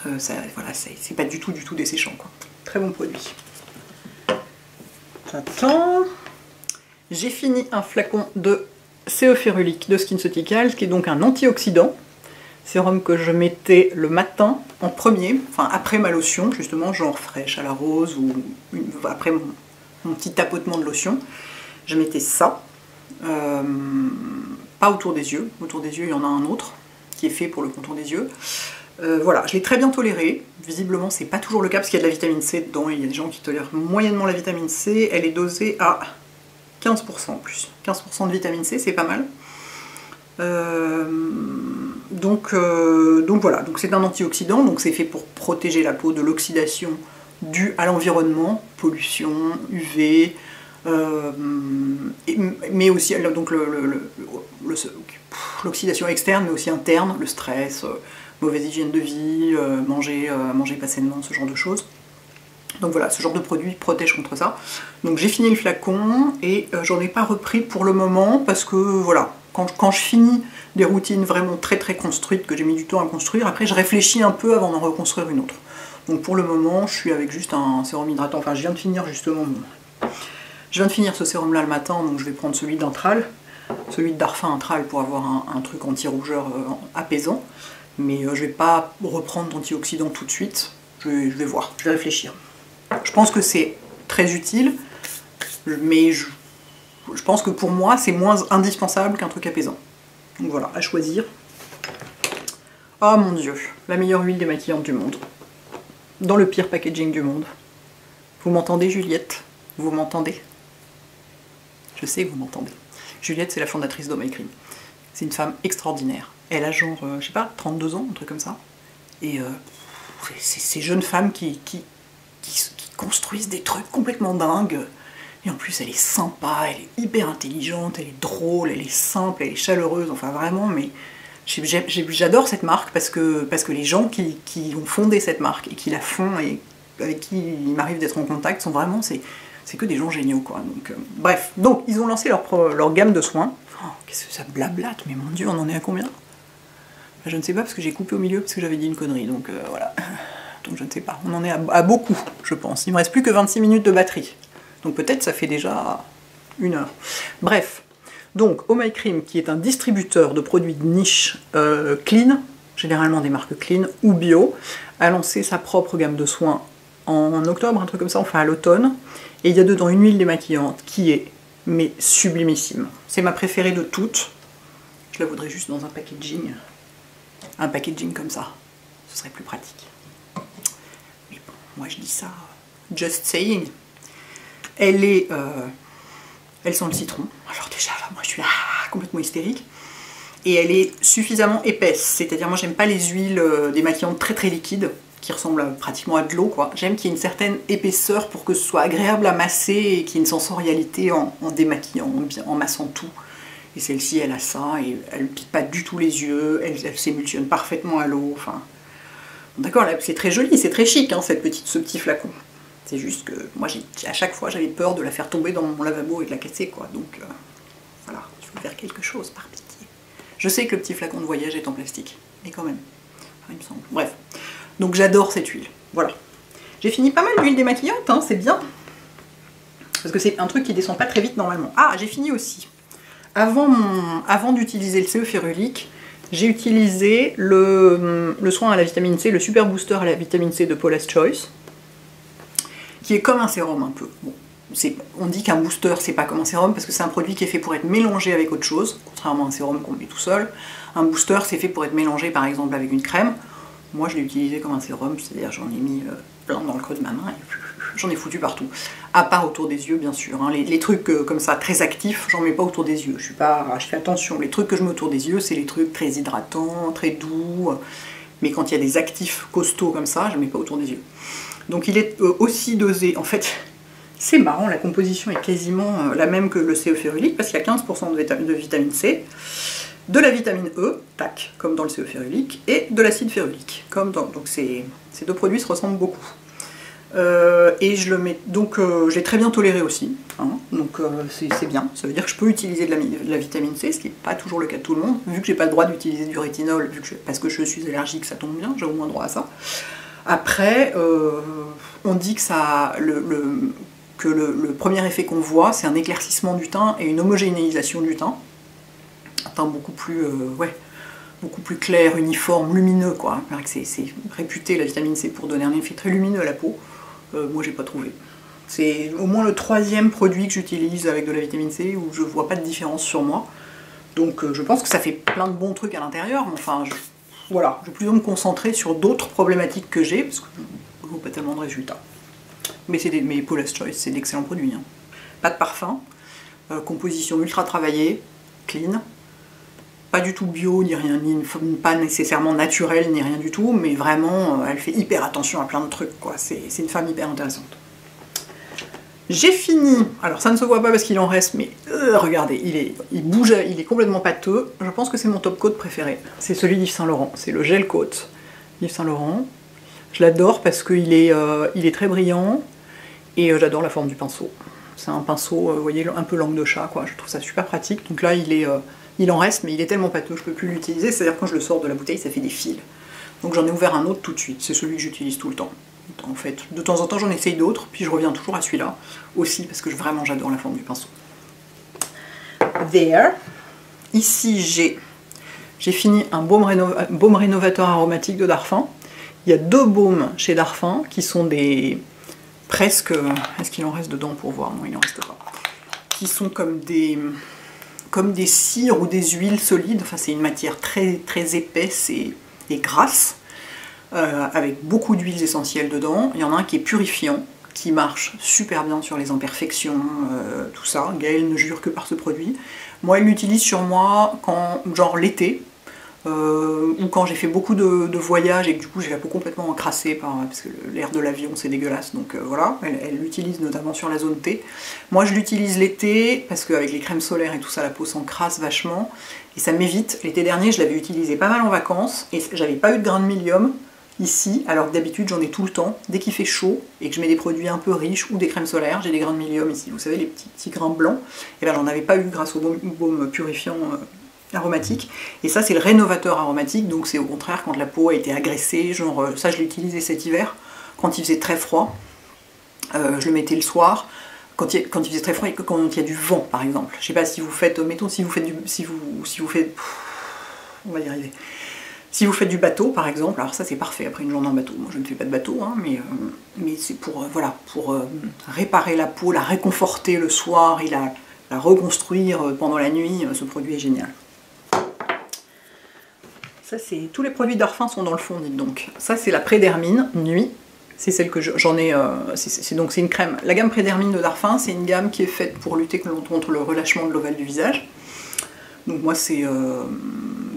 Voilà, c'est pas du tout desséchant quoi. Très bon produit. J'attends. J'ai fini un flacon de CO Férulique de SkinCeuticals, qui est donc un antioxydant. Sérum que je mettais le matin en premier, enfin après ma lotion, justement, genre fraîche à la rose ou après mon petit tapotement de lotion. Je mettais ça, pas autour des yeux. Autour des yeux, il y en a un autre qui est fait pour le contour des yeux. Voilà, je l'ai très bien toléré. Visiblement, c'est pas toujours le cas parce qu'il y a de la vitamine C dedans. Il y a des gens qui tolèrent moyennement la vitamine C. Elle est dosée à 15% en plus. 15% de vitamine C, c'est pas mal. Donc voilà, donc c'est un antioxydant, donc c'est fait pour protéger la peau de l'oxydation due à l'environnement, pollution, UV, mais aussi donc l'oxydation externe, mais aussi interne, le stress, mauvaise hygiène de vie, manger pas sainement, ce genre de choses. Donc voilà, ce genre de produit protège contre ça. Donc j'ai fini le flacon et j'en ai pas repris pour le moment parce que voilà, quand je finis des routines vraiment très construites que j'ai mis du temps à construire, après je réfléchis un peu avant d'en reconstruire une autre. Donc pour le moment, je suis avec juste un sérum hydratant. Enfin, je viens de finir justement ce sérum là le matin, donc je vais prendre celui d'Intral, celui de Darphin Intral pour avoir un truc anti-rougeur apaisant. Mais je vais pas reprendre d'antioxydant tout de suite. Je vais voir, je vais réfléchir. Je pense que c'est très utile, mais je pense que pour moi, c'est moins indispensable qu'un truc apaisant. Donc voilà, à choisir. Oh mon dieu, la meilleure huile démaquillante du monde. Dans le pire packaging du monde. Vous m'entendez, Juliette? Vous m'entendez? Je sais que vous m'entendez. Juliette, c'est la fondatrice d'Oh My Cream. C'est une femme extraordinaire. Elle a genre, je sais pas, 32 ans, un truc comme ça. Et c'est ces jeunes femmes qui construisent des trucs complètement dingues. Et en plus, elle est sympa, elle est hyper intelligente, elle est drôle, elle est simple, elle est chaleureuse. Enfin, vraiment, mais j'adore cette marque parce que les gens qui ont fondé cette marque et qui la font et avec qui il m'arrive d'être en contact sont vraiment, c'est que des gens géniaux, quoi. Donc, bref, donc ils ont lancé leur gamme de soins. Oh, qu'est-ce que ça blablate, mais mon dieu, on en est à combien? Je ne sais pas parce que j'ai coupé au milieu parce que j'avais dit une connerie, donc voilà. Donc je ne sais pas, on en est à beaucoup, je pense. Il me reste plus que 26 minutes de batterie. Donc peut-être ça fait déjà 1 heure. Bref, donc Oh My Cream, qui est un distributeur de produits de niche clean, généralement des marques clean ou bio, a lancé sa propre gamme de soins en octobre, un truc comme ça, enfin à l'automne. Et il y a dedans une huile démaquillante qui est, mais sublimissime. C'est ma préférée de toutes. Je la voudrais juste dans un packaging. Un packaging comme ça, ce serait plus pratique. Mais bon, moi je dis ça, just saying. Elle sent le citron. Alors déjà là, moi je suis complètement hystérique. Et elle est suffisamment épaisse, c'est-à-dire moi j'aime pas les huiles démaquillantes très liquides, qui ressemblent pratiquement à de l'eau, quoi. J'aime qu'il y ait une certaine épaisseur pour que ce soit agréable à masser et qu'il y ait une sensorialité en démaquillant, en massant tout. Et celle-ci, elle a ça, et elle ne pique pas du tout les yeux, elle s'émulsionne parfaitement à l'eau, enfin... D'accord, c'est très joli, c'est très chic, hein, ce petit flacon. C'est juste que moi, à chaque fois, j'avais peur de la faire tomber dans mon lavabo et de la casser, quoi. Donc, voilà, il faut faire quelque chose, par pitié. Je sais que le petit flacon de voyage est en plastique, mais quand même, enfin, il me semble. Bref, donc j'adore cette huile, voilà. J'ai fini pas mal d'huile démaquillante, hein, c'est bien. Parce que c'est un truc qui descend pas très vite normalement. Ah, j'ai fini aussi. Avant d'utiliser le CE férulique, j'ai utilisé le soin à la vitamine C, le super booster à la vitamine C de Paula's Choice, qui est comme un sérum un peu. Bon, on dit qu'un booster c'est pas comme un sérum parce que c'est un produit qui est fait pour être mélangé avec autre chose, contrairement à un sérum qu'on met tout seul. Un booster c'est fait pour être mélangé par exemple avec une crème. Moi je l'ai utilisé comme un sérum, c'est-à-dire j'en ai mis plein dans le creux de ma main et j'en ai foutu partout. À part autour des yeux bien sûr, hein. Les trucs comme ça très actifs, j'en mets pas autour des yeux. Je fais attention, les trucs que je mets autour des yeux c'est les trucs très hydratants, très doux. Mais quand il y a des actifs costauds comme ça, je ne mets pas autour des yeux. Donc il est aussi dosé, en fait, c'est marrant, la composition est quasiment la même que le CE férulique, parce qu'il y a 15% de vitamine C, de la vitamine E, tac, comme dans le CE férulique, et de l'acide férulique, comme dans... Donc ces deux produits se ressemblent beaucoup. Et je le mets, donc je l'ai très bien toléré aussi, hein, donc c'est bien, ça veut dire que je peux utiliser de la vitamine C, ce qui n'est pas toujours le cas de tout le monde, vu que j'ai pas le droit d'utiliser du rétinol, parce que je suis allergique, ça tombe bien, j'ai au moins droit à ça. Après, on dit que le premier effet qu'on voit, c'est un éclaircissement du teint et une homogénéisation du teint, un teint beaucoup plus clair, uniforme, lumineux, quoi. C'est réputé la vitamine C pour donner un effet très lumineux à la peau. Moi j'ai pas trouvé. C'est au moins le 3e produit que j'utilise avec de la vitamine C où je vois pas de différence sur moi. Donc je pense que ça fait plein de bons trucs à l'intérieur, mais enfin voilà, je vais plutôt me concentrer sur d'autres problématiques que j'ai, parce que je ne vois pas tellement de résultats. Mais Paula's Choice, c'est d'excellents produits. Hein. Pas de parfum, composition ultra travaillée, clean, pas du tout bio, ni rien, pas nécessairement naturel, ni rien du tout, mais vraiment, elle fait hyper attention à plein de trucs, quoi. C'est une femme hyper intéressante. J'ai fini, alors ça ne se voit pas parce qu'il en reste, mais regardez, il bouge, il est complètement pâteux. Je pense que c'est mon top coat préféré. C'est celui d'Yves Saint Laurent, c'est le gel coat d'Yves Saint Laurent. Je l'adore parce qu'il est très brillant et j'adore la forme du pinceau. C'est un pinceau, vous voyez, un peu langue de chat, quoi. Je trouve ça super pratique. Donc là, il en reste, mais il est tellement pâteux, je peux plus l'utiliser. C'est-à-dire quand je le sors de la bouteille, ça fait des fils. Donc j'en ai ouvert un autre tout de suite. C'est celui que j'utilise tout le temps. En fait, de temps en temps, j'en essaye d'autres, puis je reviens toujours à celui-là aussi parce que vraiment j'adore la forme du pinceau. There. Ici, j'ai fini un baume rénovateur aromatique de Darphin. Il y a 2 baumes chez Darphin qui sont des presque... Est-ce qu'il en reste dedans pour voir? Non, il n'en reste pas. Qui sont comme des cires ou des huiles solides. Enfin, c'est une matière très, très épaisse et grasse, avec beaucoup d'huiles essentielles dedans. Il y en a un qui est purifiant, qui marche super bien sur les imperfections, tout ça. Gaëlle ne jure que par ce produit. Moi, elle l'utilise sur moi quand, genre l'été, ou quand j'ai fait beaucoup de voyages et que du coup j'ai la peau complètement encrassée parce que l'air de l'avion c'est dégueulasse, donc voilà, elle l'utilise notamment sur la zone T. Moi je l'utilise l'été parce qu'avec les crèmes solaires et tout ça la peau s'encrasse vachement et ça m'évite. L'été dernier je l'avais utilisé pas mal en vacances et j'avais pas eu de grain de milium ici, alors que d'habitude j'en ai tout le temps. Dès qu'il fait chaud et que je mets des produits un peu riches ou des crèmes solaires, j'ai des grains de milium ici, vous savez, les petits grains blancs, et bien j'en avais pas eu grâce au baume purifiant aromatique. Et ça c'est le rénovateur aromatique, donc c'est au contraire quand la peau a été agressée, genre ça je l'ai utilisé cet hiver, quand il faisait très froid, je le mettais le soir, quand il faisait très froid et quand il y a du vent par exemple. Je sais pas si vous faites, mettons si vous faites, on va y arriver. Si vous faites du bateau par exemple, alors ça c'est parfait après une journée en bateau, moi je ne fais pas de bateau, hein, mais c'est pour, voilà, pour réparer la peau, la réconforter le soir et la reconstruire pendant la nuit, ce produit est génial. Ça c'est, tous les produits Darphin sont dans le fond, dites donc. Ça c'est la Prédermine Nuit, c'est celle que j'en ai, donc c'est une crème. La gamme Prédermine de Darphin, c'est une gamme qui est faite pour lutter contre le relâchement de l'ovale du visage. Donc moi c'est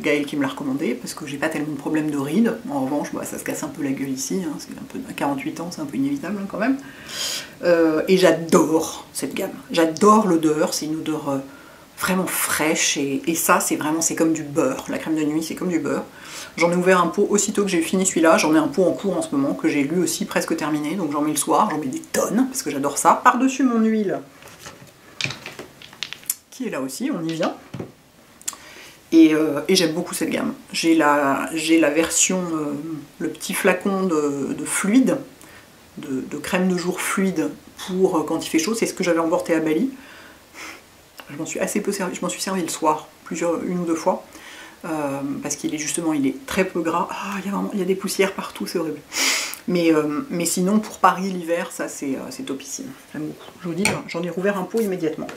Gaëlle qui me l'a recommandé parce que j'ai pas tellement de problème de rides. En revanche, bah, ça se casse un peu la gueule ici, hein, c'est un peu à 48 ans, c'est un peu inévitable hein, quand même. Et j'adore cette gamme. J'adore l'odeur, c'est une odeur vraiment fraîche, et ça c'est vraiment, c'est comme du beurre, la crème de nuit c'est comme du beurre. J'en ai ouvert un pot aussitôt que j'ai fini celui-là, j'en ai un pot en cours en ce moment, que j'ai lui aussi presque terminé, donc j'en mets le soir, j'en mets des tonnes, parce que j'adore ça. Par-dessus mon huile, qui est là aussi, on y vient. Et j'aime beaucoup cette gamme. J'ai la version, le petit flacon de fluide, de crème de jour fluide pour quand il fait chaud, c'est ce que j'avais emporté à Bali. Je m'en suis assez peu servi, je m'en suis servi le soir, une ou deux fois, parce qu'il est justement, il est très peu gras. Ah, il y a des poussières partout, c'est horrible. Mais sinon, pour Paris l'hiver, ça c'est topissime. J'aime beaucoup. Je vous dis, j'en ai rouvert un pot immédiatement.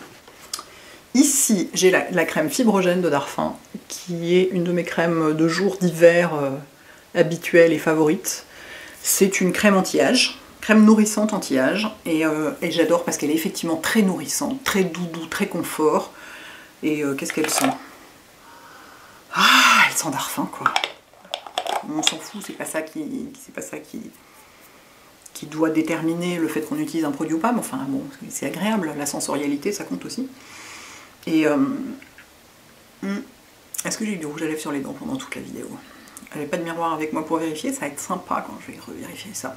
Ici, j'ai la crème Fibrogène de Darphin, qui est une de mes crèmes de jour d'hiver habituelles et favorites. C'est une crème anti-âge. Crème nourrissante anti-âge, et j'adore parce qu'elle est effectivement très nourrissante, très doudou, très confort. Et qu'est-ce qu'elle sent? Ah, elle sent Darphin, quoi. On s'en fout, c'est pas ça qui doit déterminer le fait qu'on utilise un produit ou pas, mais enfin bon, c'est agréable, la sensorialité, ça compte aussi. Et est-ce que j'ai eu du rouge à lèvres sur les dents pendant toute la vidéo? J'avais pas de miroir avec moi pour vérifier, ça va être sympa quand je vais revérifier ça.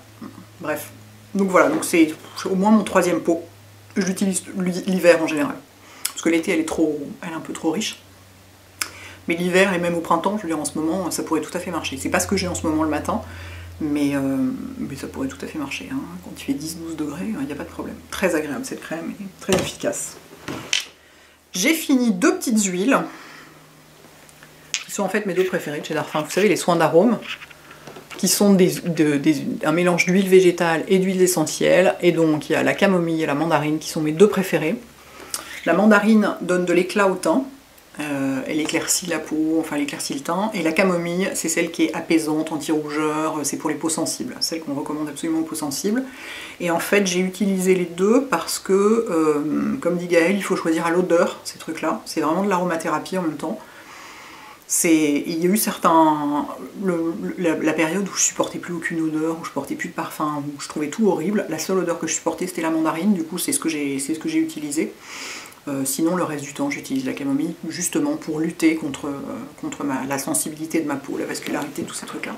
Bref, donc voilà, donc c'est au moins mon troisième pot. Je l'utilise l'hiver en général, parce que l'été elle est un peu trop riche. Mais l'hiver et même au printemps, je veux dire en ce moment, ça pourrait tout à fait marcher. C'est pas ce que j'ai en ce moment le matin, mais ça pourrait tout à fait marcher. Hein. Quand il fait 10-12 degrés, il n'y a pas de problème. Très agréable cette crème et très efficace. J'ai fini deux petites huiles, qui sont en fait mes deux préférées de chez Darphin. Vous savez, les soins d'arôme, qui sont un mélange d'huile végétale et d'huile essentielle. Et donc il y a la camomille et la mandarine qui sont mes deux préférées. La mandarine donne de l'éclat au teint, elle éclaircit la peau, enfin elle éclaircit le teint. Et la camomille, c'est celle qui est apaisante, anti-rougeur, c'est pour les peaux sensibles, celle qu'on recommande absolument aux peaux sensibles. Et en fait j'ai utilisé les deux parce que, comme dit Gaëlle, il faut choisir à l'odeur ces trucs-là. C'est vraiment de l'aromathérapie en même temps. Il y a eu la période où je supportais plus aucune odeur, où je portais plus de parfum, où je trouvais tout horrible. La seule odeur que je supportais c'était la mandarine, du coup c'est ce que j'ai utilisé. Sinon le reste du temps j'utilise la camomille justement pour lutter contre la sensibilité de ma peau, la vascularité, tous ces trucs là.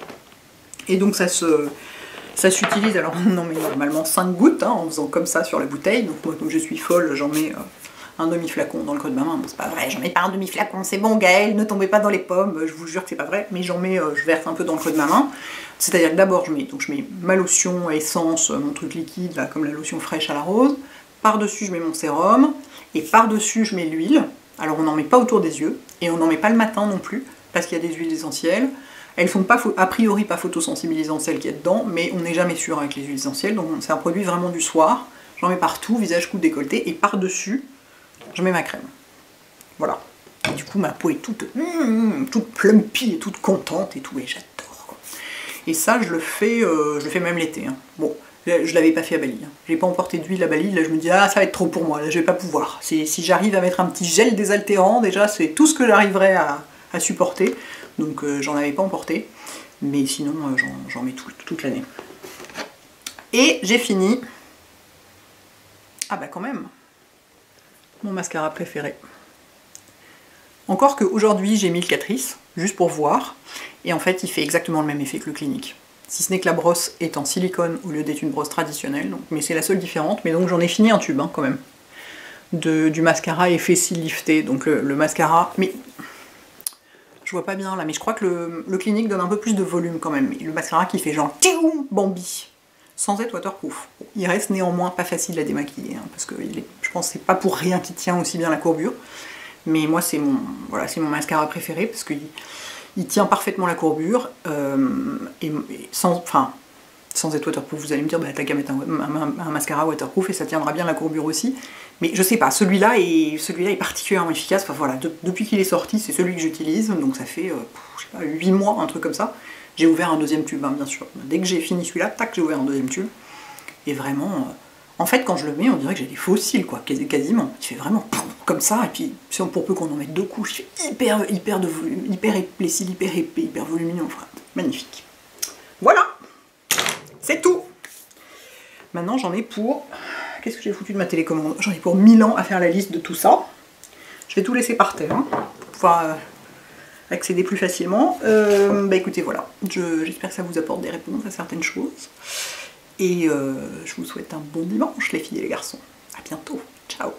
Et donc ça s'utilise, alors on en met normalement 5 gouttes hein, en faisant comme ça sur la bouteille. Donc moi comme je suis folle j'en mets un demi-flacon dans le creux de ma main. C'est pas vrai, j'en mets pas un demi-flacon, c'est bon Gaëlle, ne tombez pas dans les pommes, je vous jure que c'est pas vrai, mais je verse un peu dans le creux de ma main. C'est-à-dire que d'abord je mets ma lotion essence, mon truc liquide, là, comme la lotion fraîche à la rose, par-dessus je mets mon sérum, et par-dessus je mets l'huile. Alors on n'en met pas autour des yeux, et on n'en met pas le matin non plus, parce qu'il y a des huiles essentielles. Elles sont pas, a priori pas photosensibilisantes celles qu'il y a dedans, mais on n'est jamais sûr avec les huiles essentielles, donc c'est un produit vraiment du soir. J'en mets partout, visage, cou, décolleté, et par-dessus je mets ma crème. Voilà. Et du coup, ma peau est toute plumpy et toute contente et tout, et j'adore. Quoi. Et ça, je le fais même l'été. Hein. Bon, je l'avais pas fait à Bali. Hein. J'ai pas emporté d'huile à Bali. Là, je me dis, ah, ça va être trop pour moi. Là, je vais pas pouvoir. Si j'arrive à mettre un petit gel désaltérant, déjà, c'est tout ce que j'arriverai à supporter. Donc, j'en avais pas emporté. Mais sinon, j'en mets toute l'année. Et j'ai fini. Ah, bah, quand même. Mon mascara préféré. Encore qu'aujourd'hui j'ai mis le Catrice, juste pour voir, et en fait il fait exactement le même effet que le Clinique. Si ce n'est que la brosse est en silicone au lieu d'être une brosse traditionnelle, donc, mais c'est la seule différence, mais donc j'en ai fini un tube hein, quand même. Du mascara effet cils lifté, donc le mascara, mais je vois pas bien là, mais je crois que le Clinique donne un peu plus de volume quand même, le mascara qui fait genre tchoum, Bambi, sans être waterproof. Bon, il reste néanmoins pas facile à démaquiller, hein, parce que je pense que c'est pas pour rien qu'il tient aussi bien la courbure. Mais moi c'est mon mascara préféré, parce qu'il tient parfaitement la courbure, et sans être waterproof. Vous allez me dire, bah, t'as qu'à mettre un mascara waterproof et ça tiendra bien la courbure aussi. Mais je sais pas, celui-là est particulièrement efficace. Enfin voilà, depuis qu'il est sorti, c'est celui que j'utilise, donc ça fait, je sais pas, 8 mois, un truc comme ça. J'ai ouvert un deuxième tube, hein, bien sûr. Dès que j'ai fini celui-là, tac, j'ai ouvert un deuxième tube. Et vraiment, en fait, quand je le mets, on dirait que j'ai des fossiles, quoi, quasiment. Il fait vraiment comme ça, et puis, pour peu qu'on en mette 2 couches, il fait hyper de volume, hyper épais, hyper épais, hyper volumineux, enfin, magnifique. Voilà, c'est tout. Maintenant, j'en ai pour... Qu'est-ce que j'ai foutu de ma télécommande? J'en ai pour 1000 ans à faire la liste de tout ça. Je vais tout laisser par terre hein, pour pouvoir accéder plus facilement. Bah écoutez, voilà, j'espère que ça vous apporte des réponses à certaines choses. Et je vous souhaite un bon dimanche les filles et les garçons. À bientôt. Ciao.